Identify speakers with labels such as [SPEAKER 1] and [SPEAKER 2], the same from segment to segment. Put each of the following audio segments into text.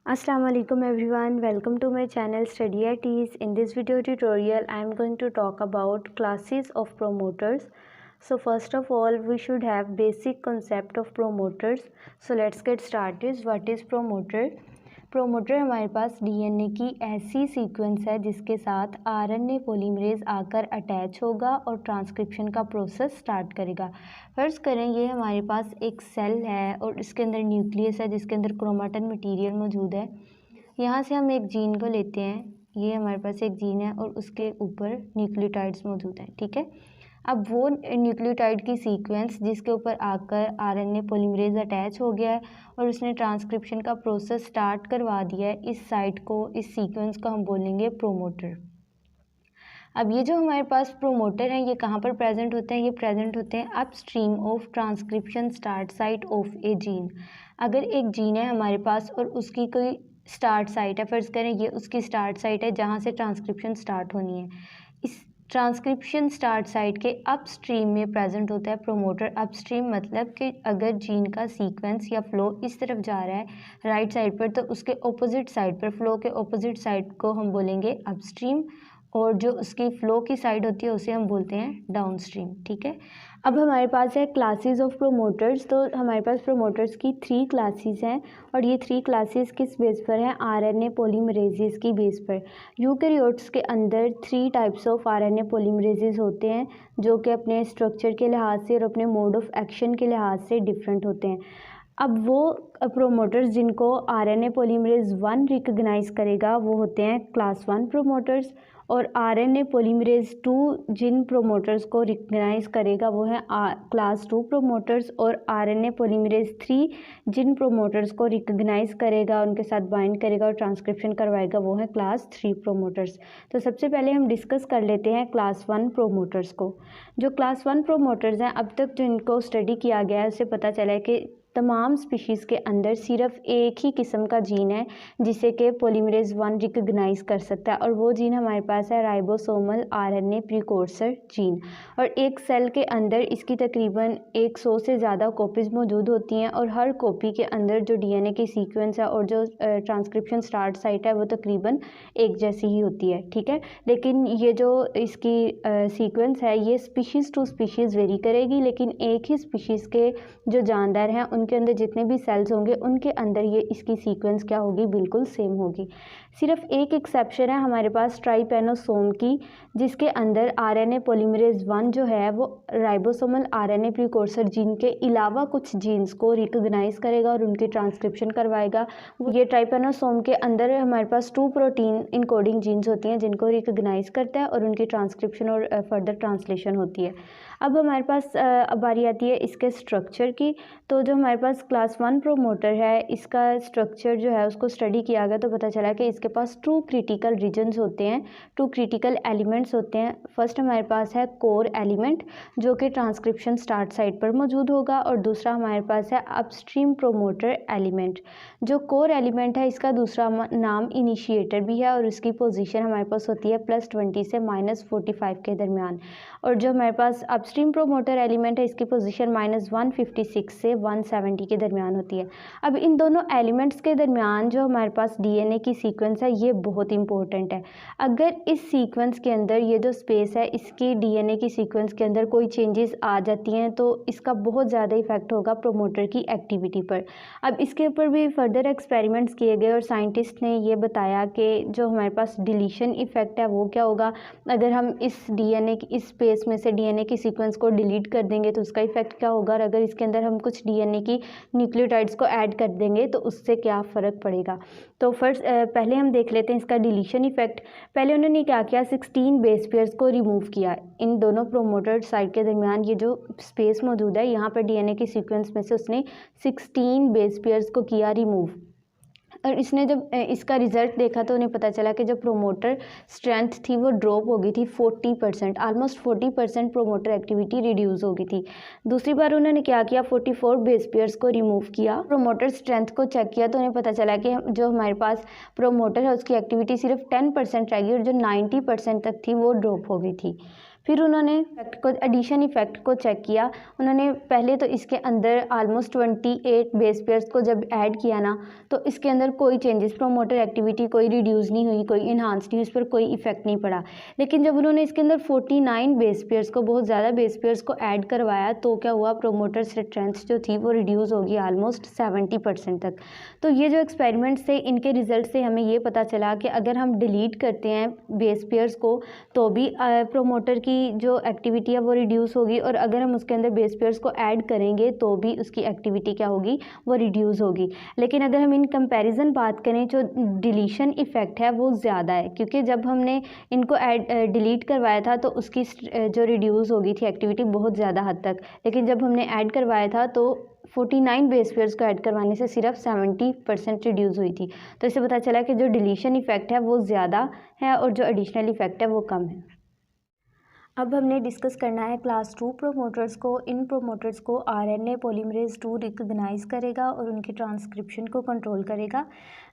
[SPEAKER 1] Assalamu alaikum everyone, welcome to my channel Study at Ease. In this video tutorial I am going to talk about classes of promoters. So first of all we should have basic concept of promoters. So let's get started. What is promoter? Promoter हमारे पास DNA की ऐसी sequence है जिसके साथ RNA polymerase आकर attach होगा और transcription का प्रोसेस स्टार्ट करेगा। फर्ज करें ये हमारे पास एक सेल है और इसके अंदर न्यूक्लियस है जिसके अंदर क्रोमेटिन मटेरियल मौजूद है। यहाँ से हम एक जीन को लेते हैं, ये हमारे पास एक जीन है और उसके ऊपर न्यूक्लियोटाइड्स मौजूद हैं, ठीक है। अब वो न्यूक्लियोटाइड की सीक्वेंस जिसके ऊपर आकर आरएनए पॉलीमरेज अटैच हो गया है और उसने ट्रांसक्रिप्शन का प्रोसेस स्टार्ट करवा दिया है, इस साइट को, इस सीक्वेंस को हम बोलेंगे प्रोमोटर। अब ये जो हमारे पास प्रोमोटर हैं ये कहाँ पर प्रेजेंट होते हैं? ये प्रेजेंट होते हैं upstream of transcription start site of A gene. अगर एक जीन है हमारे पास और उसकी कोई स्टार्ट साइट है, फर्ज करें ये उसकी स्टार्ट साइट है जहाँ से ट्रांसक्रिप्शन स्टार्ट होनी है, इस ट्रांसक्रिप्शन स्टार्ट साइट के अपस्ट्रीम में प्रेजेंट होता है प्रोमोटर। अपस्ट्रीम मतलब कि अगर जीन का सीक्वेंस या फ्लो इस तरफ जा रहा है राइट साइड पर, तो उसके ऑपोजिट साइड पर, फ्लो के ऑपोजिट साइड को हम बोलेंगे अपस्ट्रीम, और जो उसकी फ्लो की साइड होती है उसे हम बोलते हैं डाउनस्ट्रीम, ठीक है। अब हमारे पास है क्लासेस ऑफ प्रोमोटर्स। तो हमारे पास प्रोमोटर्स की 3 क्लासेस हैं और ये 3 क्लासेस किस बेस पर हैं? आरएनए पॉलीमरेजेस की बेस पर। यूकैरियोट्स के अंदर 3 टाइप्स ऑफ आरएनए पॉलीमरेजेस होते हैं जो कि अपने स्ट्रक्चर के लिहाज से और अपने मोड ऑफ एक्शन के लिहाज से डिफरेंट होते हैं। अब वो प्रोमोटर्स जिनको आरएनए पॉलीमरेज 1 रिकग्नाइज करेगा वो होते हैं क्लास 1 प्रोमोटर्स, और आरएनए पॉलीमरेज 2 जिन प्रोमोटर्स को रिकग्नाइज करेगा वो है क्लास 2 प्रोमोटर्स, और आरएनए पॉलीमरेज 3 जिन प्रोमोटर्स को रिकग्नाइज करेगा, उनके साथ बाइंड करेगा और ट्रांसक्रिप्शन करवाएगा वो है क्लास 3 प्रोमोटर्स। तो सबसे पहले हम डिस्कस कर लेते हैं क्लास 1 प्रोमोटर्स को। जो क्लास 1 प्रोमोटर्स हैं अब तक जिनको स्टडी किया गया है उससे पता चला है कि तमाम स्पीशीज़ के अंदर सिर्फ एक ही किस्म का जीन है जिसे कि पॉलीमरेज 1 रिकग्नाइज कर सकता है, और वो जीन हमारे पास है राइबोसोमल आरएनए प्रीकोर्सर जीन। और एक सेल के अंदर इसकी तकरीबन 100 से ज़्यादा कॉपीज़ मौजूद होती हैं और हर कॉपी के अंदर जो डीएनए की सीक्वेंस है और जो ट्रांसक्रिप्शन स्टार्ट साइट है वो तकरीबन एक जैसी ही होती है, ठीक है। लेकिन ये जो इसकी सीक्वेंस है ये स्पीशीज़ टू स्पीशीज़ वेरी करेगी, लेकिन एक ही स्पीशीज़ के जो जानदार हैं उनके अंदर जितने भी सेल्स होंगे उनके अंदर ये इसकी सीक्वेंस क्या होगी? बिल्कुल सेम होगी। सिर्फ एक एक्सेप्शन है हमारे पास ट्राइपेनोसोम की, जिसके अंदर आरएनए पॉलीमरेज 1 जो है वो राइबोसोमल आरएनए प्रीकोर्सर जीन के अलावा कुछ जीन्स को रिकग्नाइज करेगा और उनकी ट्रांसक्रिप्शन करवाएगा। ये ट्राइपेनोसोम के अंदर हमारे पास 2 प्रोटीन इनकोडिंग जीन्स होती हैं जिनको रिकग्नाइज करता है और उनकी ट्रांसक्रिप्शन और फर्दर ट्रांसलेशन होती है। अब हमारे पास बारी आती है इसके स्ट्रक्चर की। तो जो हमारे पास क्लास 1 प्रोमोटर है इसका स्ट्रक्चर जो है उसको स्टडी किया गया तो पता चला कि इसके पास 2 क्रिटिकल रीजन्स होते हैं, 2 क्रिटिकल एलिमेंट्स होते हैं। फर्स्ट हमारे पास है कोर एलिमेंट जो कि ट्रांसक्रिप्शन स्टार्ट साइट पर मौजूद होगा, और दूसरा हमारे पास है अपस्ट्रीम प्रोमोटर एलिमेंट। जो कोर एलिमेंट है इसका दूसरा नाम इनिशिएटर भी है और उसकी पोजीशन हमारे पास होती है +20 से -45 के दरमियान। और जो हमारे पास अपस्ट्रीम प्रोमोटर एलिमेंट है इसकी पोजीशन -156 से 170 के दरमियान होती है। अब इन दोनों एलिमेंट्स के दरमियान जो हमारे पास डीएनए की सीक्वेंस है ये बहुत इंपॉर्टेंट है। अगर इस सीक्वेंस के अंदर ये जो स्पेस है इसकी डीएनए की सीक्वेंस के अंदर कोई चेंजेस आ जाती हैं तो इसका बहुत ज़्यादा इफेक्ट होगा प्रोमोटर की एक्टिविटी पर। अब इसके ऊपर भी फर्दर एक्सपेरिमेंट्स किए गए और साइंटिस्ट ने ये बताया कि जो हमारे पास डिलीशन इफेक्ट है वो क्या होगा, अगर हम इस डीएनए की इस स्पेस में से डीएनए की सीक्वेंस को डिलीट कर देंगे तो उसका इफेक्ट क्या होगा, और अगर इसके अंदर हम कुछ डीएनए की न्यूक्लियोटाइड्स को ऐड कर देंगे तो उससे क्या फ़र्क पड़ेगा। तो फर्स्ट पहले हम देख लेते हैं इसका डिलीशन इफेक्ट। पहले उन्होंने क्या किया, 16 बेस पेयर्स को रिमूव किया। इन दोनों प्रोमोटर साइट के दरमियान ये जो स्पेस मौजूद है यहाँ पर डीएनए की सीक्वेंस में से उसने 16 बेस पेयर्स को किया रिमूव। और इसने जब इसका रिज़ल्ट देखा तो उन्हें पता चला कि जो प्रोमोटर स्ट्रेंथ थी वो ड्रॉप हो गई थी 40%, ऑलमोस्ट 40% प्रोमोटर एक्टिविटी रिड्यूस हो गई थी। दूसरी बार उन्होंने क्या किया, 44 बेस पेयर्स को रिमूव किया, प्रोमोटर स्ट्रेंथ को चेक किया तो उन्हें पता चला कि जो हमारे पास प्रोमोटर है उसकी एक्टिविटी सिर्फ 10% रह गई और जो 90% तक थी वो ड्रॉप हो गई थी। फिर उन्होंने एडिशन इफेक्ट को चेक किया। उन्होंने पहले तो इसके अंदर ऑलमोस्ट 28 बेस पेयर्स को जब ऐड किया ना, तो इसके अंदर कोई चेंजेस, प्रोमोटर एक्टिविटी कोई रिड्यूस नहीं हुई, कोई इन्हांस नहीं, उस पर कोई इफेक्ट नहीं पड़ा। लेकिन जब उन्होंने इसके अंदर 49 बेस पेयर्स को, बहुत ज़्यादा बेस पेयर्स को ऐड करवाया, तो क्या हुआ, प्रोमोटर स्ट्रेंथ जो थी वो रिड्यूस होगी ऑलमोस्ट 70% तक। तो ये जो एक्सपेरिमेंट्स थे, इनके रिजल्ट से हमें ये पता चला कि अगर हम डिलीट करते हैं बेस पेयर्स को तो भी प्रोमोटर की जो एक्टिविटी है वो रिड्यूस होगी, और अगर हम उसके अंदर बेस पेयर्स को ऐड करेंगे तो भी उसकी एक्टिविटी क्या होगी, वो रिड्यूस होगी। लेकिन अगर हम इन कंपैरिजन बात करें, जो डिलीशन इफेक्ट है वो ज़्यादा है, क्योंकि जब हमने इनको डिलीट करवाया था तो उसकी जो रिड्यूस हो गई थी एक्टिविटी बहुत ज़्यादा हद तक, लेकिन जब हमने ऐड करवाया था तो 49 बेस पेयर्स को ऐड करवाने से सिर्फ 70% रिड्यूस हुई थी। तो इससे पता चला कि जो डिलीशन इफेक्ट है वो ज़्यादा है और जो एडिशनल इफेक्ट है वो कम है। अब हमने डिस्कस करना है क्लास 2 प्रोमोटर्स को। इन प्रोमोटर्स को आरएनए पॉलीमरेज 2 रिकॉग्नाइज करेगा और उनकी ट्रांसक्रिप्शन को कंट्रोल करेगा।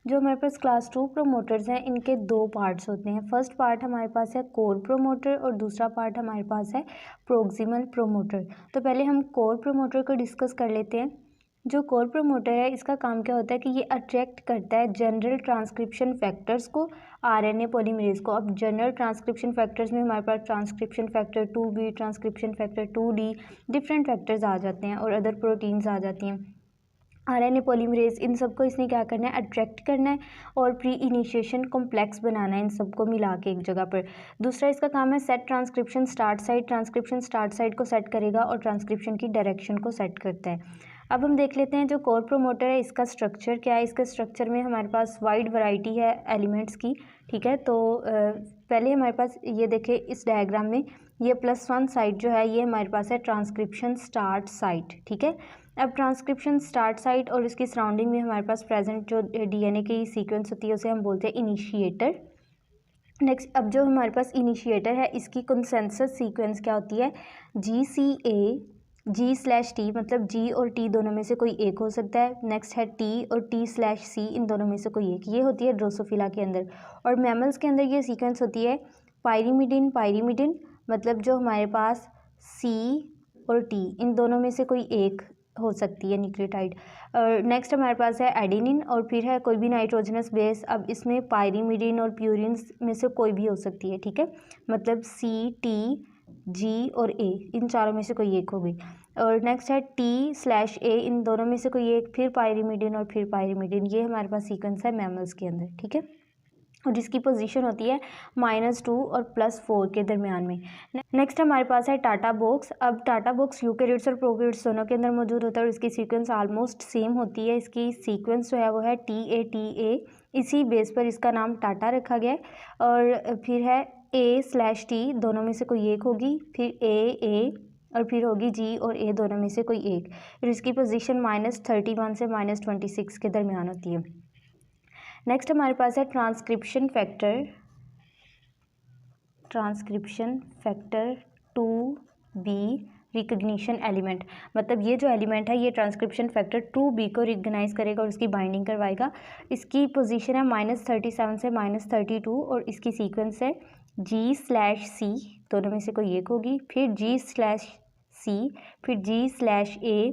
[SPEAKER 1] जो हमारे पास क्लास 2 प्रोमोटर्स हैं, इनके दो पार्ट्स होते हैं। फर्स्ट पार्ट हमारे पास है कोर प्रोमोटर और दूसरा पार्ट हमारे पास है प्रोक्सिमल प्रोमोटर। तो पहले हम कोर प्रोमोटर को डिस्कस कर लेते हैं। जो कोर प्रोमोटर है, इसका काम क्या होता है कि ये अट्रैक्ट करता है जनरल ट्रांसक्रिप्शन फैक्टर्स को, आरएनए पॉलीमरेज को। अब जनरल ट्रांसक्रिप्शन फैक्टर्स में हमारे पास transcription factor 2b, transcription factor 2d, different factors आ जाते हैं और अदर प्रोटीन्स आ जाती हैं। आरएनए पॉलीमरेज, इन सबको इसने क्या करना है, अट्रैक्ट करना है और प्री इनिशिएशन कॉम्प्लेक्स बनाना है इन सबको मिला के एक जगह पर। दूसरा इसका काम है set transcription start site. Transcription start site को सेट करेगा और ट्रांसक्रिप्शन की डायरेक्शन को सेट करता है। अब हम देख लेते हैं जो कोर प्रोमोटर है, इसका स्ट्रक्चर क्या है। इसके स्ट्रक्चर में हमारे पास वाइड वैरायटी है एलिमेंट्स की, ठीक है। तो पहले हमारे पास ये देखें इस डायग्राम में, ये +1 साइट जो है ये हमारे पास है ट्रांसक्रिप्शन स्टार्ट साइट, ठीक है। अब ट्रांसक्रिप्शन स्टार्ट साइट और इसकी सराउंडिंग में हमारे पास प्रेजेंट जो डीएनए की सीक्वेंस होती है उसे हम बोलते हैं इनिशिएटर। नेक्स्ट, अब जो हमारे पास इनिशिएटर है, इसकी कंसेंसस सीक्वेंस क्या होती है, GCA G/T, मतलब G और T दोनों में से कोई एक हो सकता है। नेक्स्ट है T और T/C, इन दोनों में से कोई एक, ये होती है ड्रोसोफिला के अंदर। और मैमल्स के अंदर ये सीक्वेंस होती है पायरीमिडिन पायरीमिडिन, मतलब जो हमारे पास C और T, इन दोनों में से कोई एक हो सकती है न्यूक्लियोटाइड। नेक्स्ट हमारे पास है एडेनिन और फिर है कोई भी नाइट्रोजनस बेस। अब इसमें पायरीमिडिन और प्यूरिन्स में से कोई भी हो सकती है, ठीक है, मतलब C, T, G और A, इन चारों में से कोई एक होगी। और नेक्स्ट है T/A, इन दोनों में से कोई एक, फिर पायरीमिडिन और फिर पायरीमिडिन। ये हमारे पास सीक्वेंस है मैमल्स के अंदर, ठीक है, और जिसकी पोजीशन होती है -2 और +4 के दरमियान में। नेक्स्ट हमारे पास है टाटा बॉक्स। अब टाटा बॉक्स यूकेरियोट्स और प्रोकैरियोट्स दोनों के अंदर मौजूद होता है और इसकी सीक्वेंस ऑलमोस्ट सेम होती है। इसकी सीक्वेंस जो है वो है TA, इसी बेस पर इसका नाम टाटा रखा गया है। और फिर है A/T, दोनों में से कोई एक होगी, फिर A और फिर होगी G और A, दोनों में से कोई एक। फिर इसकी पोजीशन -31 से -26 के दरमियान होती है। नेक्स्ट हमारे पास है transcription factor 2b recognition element, मतलब ये जो एलिमेंट है ये ट्रांसक्रिप्शन फैक्टर 2b को रिकग्नाइज करेगा और उसकी बाइंडिंग करवाएगा। इसकी पोजीशन है -37 से -32 और इसकी सीक्वेंस है G/C, दोनों में से कोई एक होगी, फिर G/C, फिर G/A,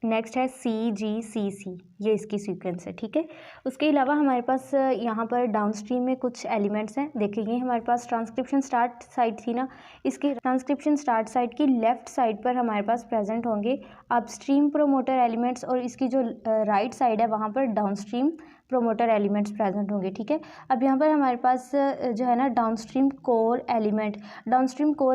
[SPEAKER 1] नेक्स्ट है CGCC, ये इसकी सीक्वेंस है, ठीक है। उसके अलावा हमारे पास यहाँ पर डाउनस्ट्रीम में कुछ एलिमेंट्स हैं। देखिए ये हमारे पास ट्रांसक्रिप्शन स्टार्ट साइट थी ना, इसकी ट्रांसक्रिप्शन स्टार्ट साइट की लेफ्ट साइड पर हमारे पास प्रेजेंट होंगे अपस्ट्रीम प्रोमोटर एलिमेंट्स और इसकी जो राइट साइड है वहाँ पर डाउनस्ट्रीम प्रोमोटर एलिमेंट्स प्रेजेंट होंगे, ठीक है। अब यहाँ पर हमारे पास जो है ना डाउनस्ट्रीम कोर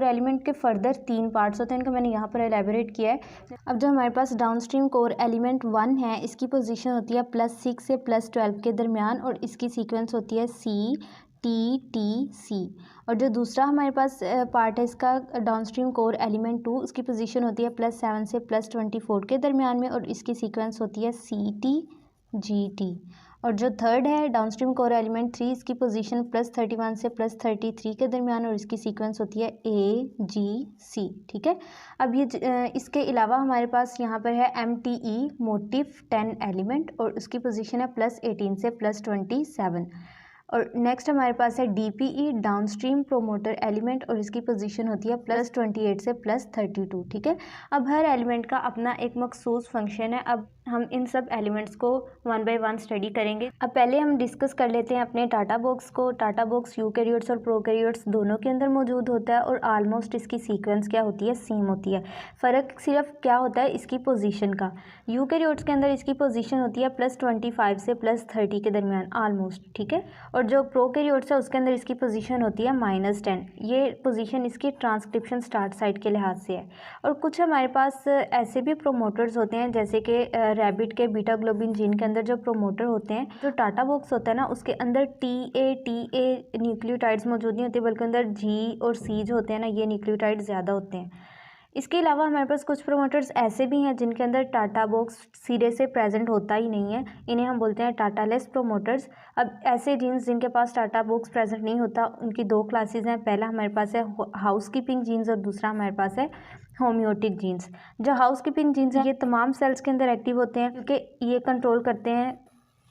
[SPEAKER 1] एलिमेंट के फर्दर 3 पार्ट्स होते हैं, इनको मैंने यहाँ पर एलैबोरेट किया है। अब जो हमारे पास डाउनस्ट्रीम कोर एलिमेंट 1 है, इसकी पोजीशन होती है +6 से +12 के दरमियान और इसकी सीक्वेंस होती है CTTC। और जो दूसरा हमारे पास पार्ट है इसका डाउनस्ट्रीम कोर एलिमेंट 2, उसकी पोजीशन होती है +7 से +24 के दरमियान में और इसकी सीक्वेंस होती है CTGT। और जो थर्ड है डाउनस्ट्रीम कोर एलिमेंट 3, इसकी पोजीशन +31 से +33 के दरमियान और इसकी सीक्वेंस होती है AGC, ठीक है। अब ये इसके अलावा हमारे पास यहाँ पर है MTE मोटिफ 10 एलिमेंट और उसकी पोजीशन है +18 से +27। और नेक्स्ट हमारे पास है DPE डाउनस्ट्रीम प्रोमोटर एलिमेंट और इसकी पोजीशन होती है +28 से +32। ठीक है, अब हर एलिमेंट का अपना एक मखसूस फंक्शन है। अब हम इन सब एलिमेंट्स को वन बाय वन स्टडी करेंगे। अब पहले हम डिस्कस कर लेते हैं अपने टाटा बॉक्स को। टाटा बॉक्स यूकैरियोट्स और प्रोकैरियोट्स दोनों के अंदर मौजूद होता है और ऑलमोस्ट इसकी सीक्वेंस क्या होती है, सेम होती है। फ़र्क सिर्फ क्या होता है इसकी पोजीशन का। यूकैरियोट्स के अंदर इसकी पोजीशन होती है +25 से +30 के दरमियान ऑलमोस्ट। ठीक है, और जो प्रोकैरियोट्स है उसके अंदर इसकी पोजीशन होती है -10। ये पोजीशन इसकी ट्रांसक्रिप्शन स्टार्ट साइट के लिहाज से है। और कुछ हमारे पास ऐसे भी प्रोमोटर्स होते हैं जैसे कि रैबिट के बीटा ग्लोबिन जीन के अंदर जो प्रोमोटर होते हैं, जो टाटा बॉक्स होता है ना उसके अंदर TA न्यूक्लियोटाइड्स मौजूद नहीं होते, बल्कि अंदर G और C जो होते हैं ना ये न्यूक्लियोटाइड ज़्यादा होते हैं। इसके अलावा हमारे पास कुछ प्रोमोटर्स ऐसे भी हैं जिनके अंदर टाटा बॉक्स सिरे से प्रेजेंट होता ही नहीं है, इन्हें हम बोलते हैं टाटालेस प्रोमोटर्स। अब ऐसे जीन्स जिनके पास टाटा बॉक्स प्रेजेंट नहीं होता उनकी दो क्लासेस हैं। पहला हमारे पास है हाउस कीपिंग जीन्स और दूसरा हमारे पास है होम्योटिक जीन्स। जो हाउस कीपिंग जीन्स हैं ये तमाम सेल्स के अंदर एक्टिव होते हैं क्योंकि ये कंट्रोल करते हैं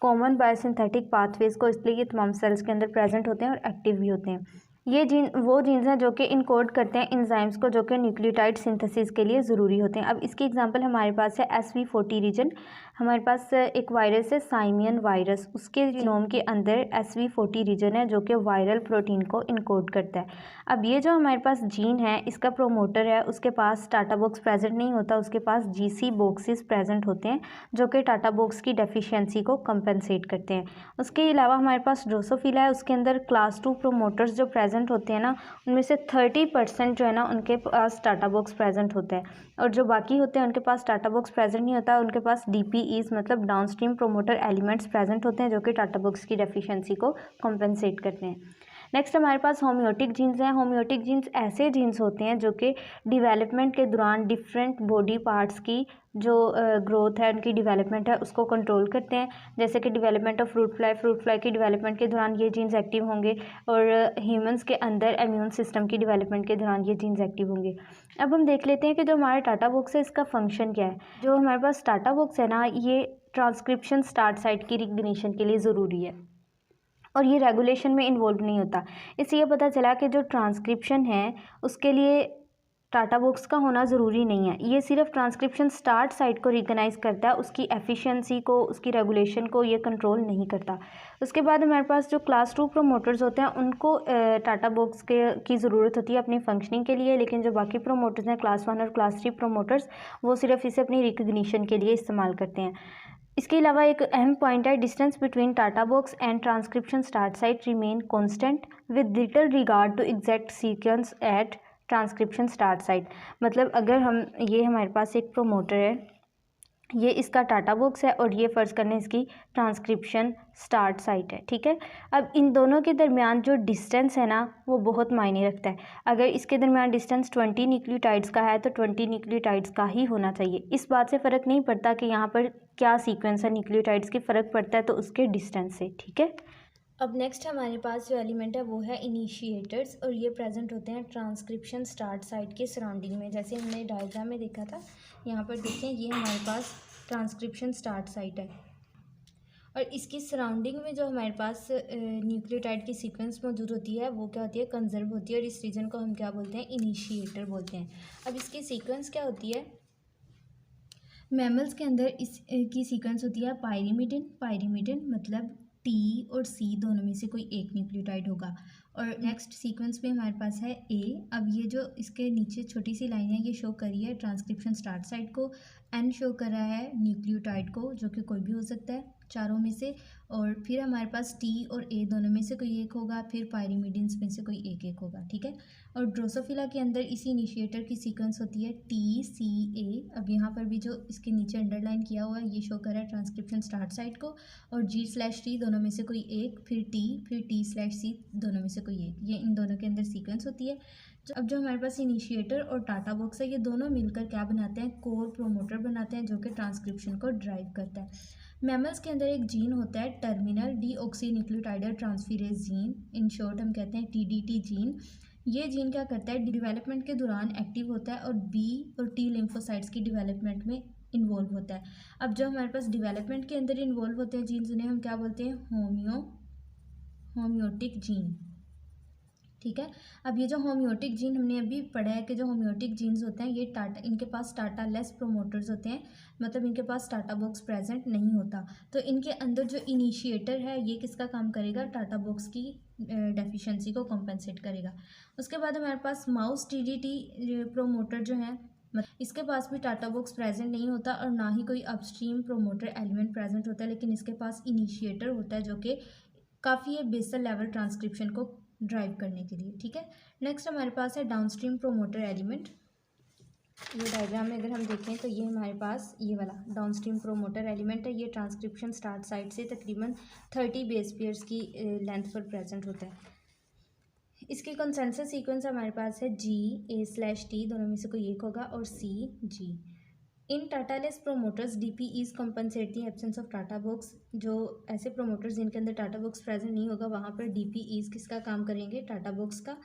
[SPEAKER 1] कॉमन बायोसिंथेटिक पाथवेज को, इसलिए ये तमाम सेल्स के अंदर प्रेजेंट होते हैं और एक्टिव भी होते हैं। ये जीन वो जीन्स हैं जो कि इनकोड करते हैं एंजाइम्स को जो कि न्यूक्लियोटाइड सिंथेसिस के लिए ज़रूरी होते हैं। अब इसकी एग्जांपल हमारे पास है SV40 रीजन। हमारे पास एक वायरस है साइमियन वायरस, उसके जीनोम के अंदर SV40 रीजन है जो कि वायरल प्रोटीन को इनकोड करता है। अब ये जो हमारे पास जीन है इसका प्रोमोटर है, उसके पास टाटा बॉक्स प्रेजेंट नहीं होता, उसके पास GC बॉक्सेस प्रेजेंट होते हैं जो कि टाटा बॉक्स की डेफिशिएंसी को कंपनसेट करते हैं। उसके अलावा हमारे पास ड्रोसोफिला है, उसके अंदर क्लास 2 प्रोमोटर्स जो प्रेजेंट होते हैं ना उनमें से 30% जो है ना उनके पास टाटा बॉक्स प्रेजेंट होता है, और जो बाकी होते हैं उनके पास टाटा बॉक्स प्रेजेंट नहीं होता, उनके पास DPEs मतलब डाउनस्ट्रीम प्रोमोटर एलिमेंट्स प्रेजेंट होते हैं जो कि टाटा बॉक्स की डेफिशिएंसी को कंपनसेट करते हैं। नेक्स्ट हमारे पास होम्योटिक जीन्स हैं। होम्योटिक जीन्स ऐसे जीन्स होते हैं जो कि डेवलपमेंट के दौरान डिफरेंट बॉडी पार्ट्स की जो ग्रोथ है उनकी डेवलपमेंट है उसको कंट्रोल करते हैं। जैसे कि डेवलपमेंट ऑफ फ्रूट फ्लाई की डेवलपमेंट के दौरान ये जीन्स एक्टिव होंगे, और ह्यूमंस के अंदर इम्यून सिस्टम की डेवलपमेंट के दौरान ये जीन्स एक्टिव होंगे। अब हम देख लेते हैं कि जो हमारा टाटा बॉक्स है इसका फंक्शन क्या है। जो हमारे पास टाटा बॉक्स है ना ये ट्रांसक्रिप्शन स्टार्ट साइट की रिकग्निशन के लिए ज़रूरी है और ये रेगुलेशन में इन्वॉल्व नहीं होता। इससे ये पता चला कि जो ट्रांसक्रिप्शन है उसके लिए टाटा बॉक्स का होना ज़रूरी नहीं है, ये सिर्फ ट्रांसक्रिप्शन स्टार्ट साइट को रिकग्नाइज़ करता है, उसकी एफिशिएंसी को, उसकी रेगुलेशन को ये कंट्रोल नहीं करता। उसके बाद हमारे पास जो क्लास 2 प्रोमोटर्स होते हैं उनको टाटा बॉक्स की ज़रूरत होती है अपनी फंक्शनिंग के लिए, लेकिन जो बाकी प्रोमोटर्स हैं क्लास 1 और क्लास 3 प्रोमोटर्स वो सिर्फ इसे अपनी रिकग्निशन के लिए इस्तेमाल करते हैं। इसके अलावा एक अहम पॉइंट है distance between TATA box and transcription start site remain constant with little regard to exact sequence at transcription start site. मतलब अगर हम ये हमारे पास एक प्रोमोटर है, ये इसका टाटा बॉक्स है और ये फ़र्ज़ करने इसकी ट्रांसक्रिप्शन स्टार्ट साइट है। ठीक है, अब इन दोनों के दरमियान जो डिस्टेंस है ना वो बहुत मायने रखता है। अगर इसके दरमियान डिस्टेंस 20 न्यूक्लियोटाइड्स का है तो 20 न्यूक्लियोटाइड्स का ही होना चाहिए। इस बात से फ़र्क नहीं पड़ता कि यहाँ पर क्या सीक्वेंस है न्यूक्लियोटाइड्स की, फ़र्क पड़ता है तो उसके डिस्टेंस से। ठीक है, अब नेक्स्ट हमारे पास जो एलिमेंट है वो है इनिशिएटर्स, और ये प्रेजेंट होते हैं ट्रांसक्रिप्शन स्टार्ट साइट के सराउंडिंग में। जैसे हमने डायग्राम में देखा था, यहाँ पर देखें ये हमारे पास ट्रांसक्रिप्शन स्टार्ट साइट है और इसकी सराउंडिंग में जो हमारे पास न्यूक्लियोटाइड की सीक्वेंस मौजूद होती है वो क्या होती है, कंजर्व होती है, और इस रीजन को हम क्या बोलते हैं, इनिशिएटर बोलते हैं। अब इसकी सीक्वेंस क्या होती है, मैमल्स के अंदर इस की सीक्वेंस होती है पायरीमिडिन मतलब T और C दोनों में से कोई एक न्यूक्लियोटाइड होगा। और नेक्स्ट सीक्वेंस में हमारे पास है A। अब ये जो इसके नीचे छोटी सी लाइन है ये शो कर रही है ट्रांसक्रिप्शन स्टार्ट साइट को, N शो कर रहा है न्यूक्लियोटाइड को जो कि कोई भी हो सकता है चारों में से, और फिर हमारे पास T और A दोनों में से कोई एक होगा, फिर पायरीमिडिन्स में से कोई एक होगा। ठीक है, और ड्रोसोफिला के अंदर इसी इनिशिएटर की सीक्वेंस होती है TCA। अब यहाँ पर भी जो इसके नीचे अंडरलाइन किया हुआ है ये शो कर रहा है ट्रांसक्रिप्शन स्टार्ट साइट को, और G/T दोनों में से कोई एक, फिर T/C दोनों में से कोई एक, ये इन दोनों के अंदर सीक्वेंस होती है। अब जो हमारे पास इनिशिएटर और टाटा बॉक्स है ये दोनों मिलकर क्या बनाते हैं, कोर प्रोमोटर बनाते हैं जो कि ट्रांसक्रिप्शन को ड्राइव करता है। मैमल्स के अंदर एक जीन होता है terminal deoxynucleotidyl transferase gene, in short हम कहते हैं TDT जीन। ये जीन क्या करता है, डेवलपमेंट के दौरान एक्टिव होता है और B और T लिम्फोसाइट्स की डेवलपमेंट में इन्वॉल्व होता है। अब जो हमारे पास डेवलपमेंट के अंदर इन्वॉल्व होते हैं जीन्स उन्हें हम क्या बोलते हैं,
[SPEAKER 2] होम्योटिक जीन। ठीक है, अब ये जो होम्योटिक जीन हमने अभी पढ़ा है कि जो होम्योटिक जीन्स होते हैं ये टाटा, इनके पास टाटा लेस प्रोमोटर्स होते हैं, मतलब इनके पास टाटा बॉक्स प्रेजेंट नहीं होता। तो इनके अंदर जो इनिशिएटर है ये किसका काम करेगा, टाटा बॉक्स की डेफिशिएंसी को कॉम्पेंसेट करेगा। उसके बाद हमारे पास माउस टीडीटी प्रोमोटर जो है, इसके पास भी टाटा बॉक्स प्रेजेंट नहीं होता और ना ही कोई अपस्ट्रीम प्रोमोटर एलिमेंट प्रेजेंट होता है, लेकिन इसके पास इनिशिएटर होता है जो कि काफ़ी है बेसल लेवल ट्रांसक्रिप्शन को ड्राइव करने के लिए। ठीक है, नेक्स्ट हमारे पास है डाउनस्ट्रीम प्रोमोटर एलिमेंट। ये डायग्राम में अगर हम देखें तो ये हमारे पास ये वाला डाउनस्ट्रीम प्रोमोटर एलिमेंट है। ये ट्रांसक्रिप्शन स्टार्ट साइट से तकरीबन 30 बेस पेयर्स की लेंथ पर प्रेजेंट होता है। इसकी कंसेंसस सीक्वेंस हमारे पास है GA/T, दोनों में से कोई एक होगा, और CG। In TATAless promoters DPEs compensate the absence of TATA box. जो ऐसे प्रोमोटर्स जिनके अंदर टाटा बॉक्स प्रेजेंट नहीं होगा वहाँ पर DPEs किसका काम करेंगे, टाटा बॉक्स का।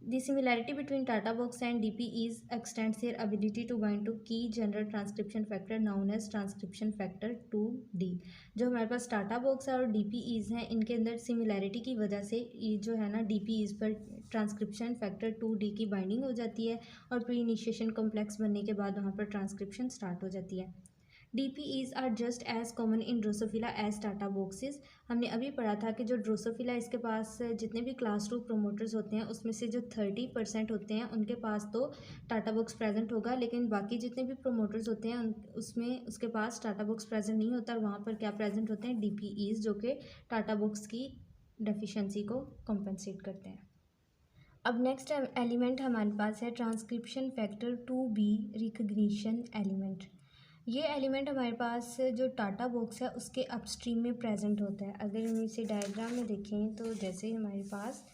[SPEAKER 2] The similarity between Tata box and DPEs extends their ability to bind to key general transcription factor known as transcription factor 2D। जो हमारे पास टाटा बॉक्स और DPEs हैं इनके अंदर सिमिलैरिटी की वजह से ये जो है ना DPEs पर ट्रांसक्रिप्शन फैक्टर 2D की बाइंडिंग हो जाती है और प्री इनिशिएशन कॉम्प्लेक्स बनने के बाद वहाँ पर ट्रांसक्रिप्शन स्टार्ट हो जाती है। DPEs are just as common in Drosophila as TATA boxes. हमने अभी पढ़ा था कि जो ड्रोसोफिला इसके पास जितने भी क्लास 2 प्रोमोटर्स होते हैं उसमें से जो 30% होते हैं उनके पास तो टाटा बॉक्स प्रेजेंट होगा, लेकिन बाकी जितने भी प्रोमोटर्स होते हैं उसमें उसके पास टाटा बॉक्स प्रेजेंट नहीं होता और वहाँ पर क्या प्रेजेंट होते हैं, DPEs, जो कि टाटा बॉक्स की डेफिशिएंसी को कॉम्पेंसेट करते हैं। अब नेक्स्ट एलिमेंट हमारे पास है transcription factor 2B recognition element. ये एलिमेंट हमारे पास जो टाटा बॉक्स है उसके अपस्ट्रीम में प्रेजेंट होता है। अगर हम इसे डायग्राम में देखें तो जैसे हमारे पास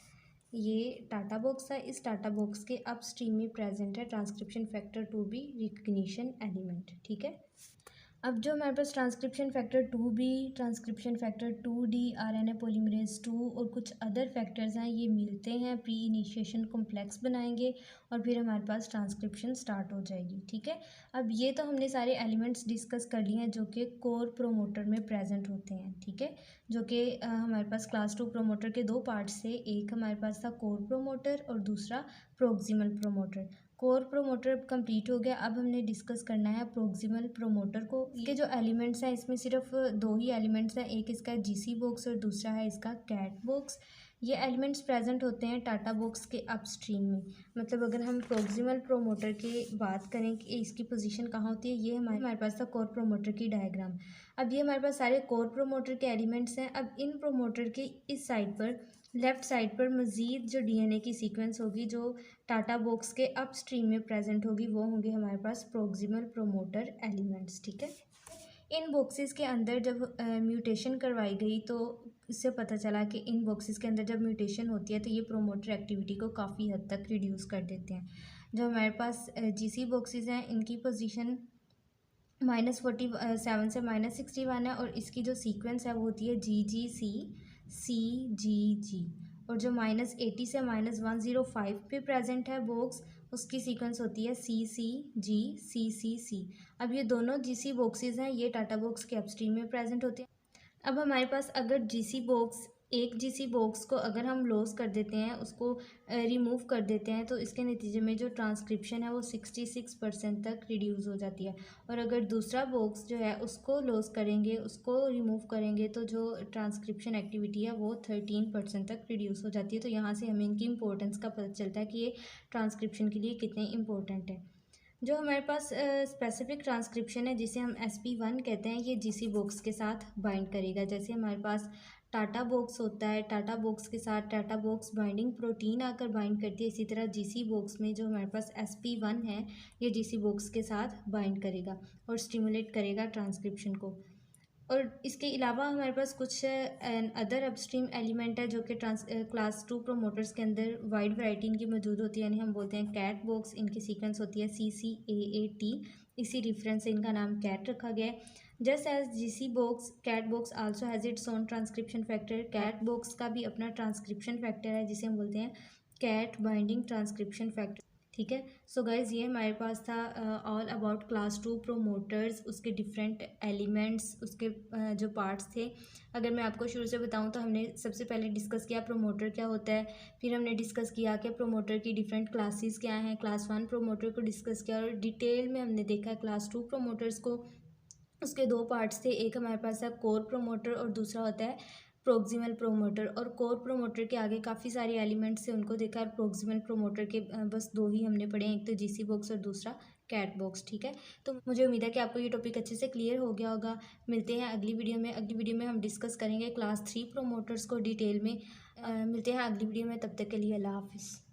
[SPEAKER 2] ये टाटा बॉक्स है, इस टाटा बॉक्स के अपस्ट्रीम में प्रेजेंट है transcription factor 2B recognition element. ठीक है, अब जो हमारे पास transcription factor 2B, transcription factor 2D, RNA polymerase 2 और कुछ अदर फैक्टर्स हैं, ये मिलते हैं, प्री इनिशिएशन कॉम्प्लेक्स बनाएंगे और फिर हमारे पास ट्रांसक्रिप्शन स्टार्ट हो जाएगी। ठीक है, अब ये तो हमने सारे एलिमेंट्स डिस्कस कर लिए हैं जो कि कोर प्रोमोटर में प्रेजेंट होते हैं। ठीक है, जो कि हमारे पास क्लास 2 प्रोमोटर के दो पार्ट्स थे, एक हमारे पास था कोर प्रोमोटर और दूसरा proximal promoter. Core promoter complete हो गया, अब हमने डिस्कस करना है प्रोक्सिमल प्रोमोटर को। ये जो एलिमेंट्स हैं इसमें सिर्फ दो ही एलिमेंट्स हैं, एक इसका GC बॉक्स और दूसरा है इसका कैट बॉक्स। ये एलिमेंट्स प्रेजेंट होते हैं टाटा बॉक्स के अपस्ट्रीम में। मतलब अगर हम प्रोक्सिमल प्रोमोटर की बात करें कि इसकी पोजीशन कहाँ होती है, ये हमारे पास था कोर प्रोमोटर की डायग्राम। अब ये हमारे पास सारे कोर प्रोमोटर के एलिमेंट्स हैं। अब इन प्रोमोटर के इस साइड पर, लेफ्ट साइड पर मज़ीद जो DNA की सीक्वेंस होगी जो टाटा बॉक्स के अपस्ट्रीम में प्रेजेंट होगी वो होंगे हमारे पास प्रोक्सिमल प्रोमोटर एलिमेंट्स। ठीक है, इन बॉक्सेस के अंदर जब म्यूटेशन करवाई गई तो इससे पता चला कि इन बॉक्सेस के अंदर जब म्यूटेशन होती है तो ये प्रोमोटर एक्टिविटी को काफ़ी हद तक रिड्यूस कर देते हैं। जो हमारे पास GC बॉक्सेस हैं इनकी पोजीशन -47 से -61 है और इसकी जो सीक्वेंस है वो होती है GGC CGG। और जो -80 से -105 पे प्रेजेंट है बॉक्स उसकी सीक्वेंस होती है CCG CCC। अब ये दोनों GC बॉक्सेस हैं, ये टाटा बॉक्स के अपस्ट्रीम में प्रेजेंट होते हैं। अब हमारे पास अगर एक GC बॉक्स को अगर हम लॉस कर देते हैं, उसको रिमूव कर देते हैं, तो इसके नतीजे में जो ट्रांसक्रिप्शन है वो 66% तक रिड्यूस हो जाती है। और अगर दूसरा बॉक्स जो है उसको लॉस करेंगे, उसको रिमूव करेंगे, तो जो ट्रांसक्रिप्शन एक्टिविटी है वो 13% तक रिड्यूस हो जाती है। तो यहाँ से हमें इनकी इंपॉर्टेंस का पता चलता है कि ये ट्रांसक्रिप्शन के लिए कितने इंपॉर्टेंट है। जो हमारे पास स्पेसिफिक ट्रांसक्रिप्शन है जिसे हम SP1 कहते हैं, ये GC बॉक्स के साथ बाइंड करेगा। जैसे हमारे पास टाटा बॉक्स होता है, टाटा बॉक्स के साथ टाटा बॉक्स बाइंडिंग प्रोटीन आकर बाइंड करती है, इसी तरह GC बॉक्स में जो हमारे पास SP1 है ये GC बॉक्स के साथ बाइंड करेगा और स्टिमुलेट करेगा ट्रांसक्रिप्शन को। और इसके अलावा हमारे पास कुछ अदर अपस्ट्रीम एलिमेंट है जो कि क्लास 2 प्रोमोटर्स के अंदर वाइड वैरायटी इनकी मौजूद होती है, यानी हम बोलते हैं कैट बॉक्स। इनकी सीक्वेंस होती है CCAAT, इसी रेफरेंस से इनका नाम कैट रखा गया है। Just as GC box, CAAT box also has its own transcription factor. CAAT box का भी अपना ट्रांसक्रिप्शन फैक्टर है जिसे हम बोलते हैं कैट बाइंडिंग ट्रांसक्रिप्शन फैक्टर। ठीक है। सो गाइज़ ये हमारे पास था ऑल अबाउट क्लास 2 प्रोमोटर्स, उसके डिफरेंट एलिमेंट्स, उसके जो पार्ट्स थे। अगर मैं आपको शुरू से बताऊं तो हमने सबसे पहले डिस्कस किया प्रोमोटर क्या होता है, फिर हमने डिस्कस किया कि प्रोमोटर की डिफरेंट क्लासेस क्या हैं, क्लास 1 प्रोमोटर को डिस्कस किया और डिटेल में हमने देखा क्लास 2 प्रोमोटर्स को। उसके दो पार्ट्स थे, एक हमारे पास है कोर प्रोमोटर और दूसरा होता है प्रोक्सिमल प्रोमोटर। और कोर प्रोमोटर के आगे काफ़ी सारे एलिमेंट्स थे, उनको देखा। और प्रोक्सिमल प्रोमोटर के बस दो ही हमने पढ़े हैं, एक तो जीसी बॉक्स और दूसरा कैट बॉक्स। ठीक है, तो मुझे उम्मीद है कि आपको ये टॉपिक अच्छे से क्लियर हो गया होगा। मिलते हैं अगली वीडियो में। अगली वीडियो में हम डिस्कस करेंगे क्लास 3 प्रोमोटर्स को डिटेल में। मिलते हैं अगली वीडियो में, तब तक के लिए अल्लाह हाफिज़।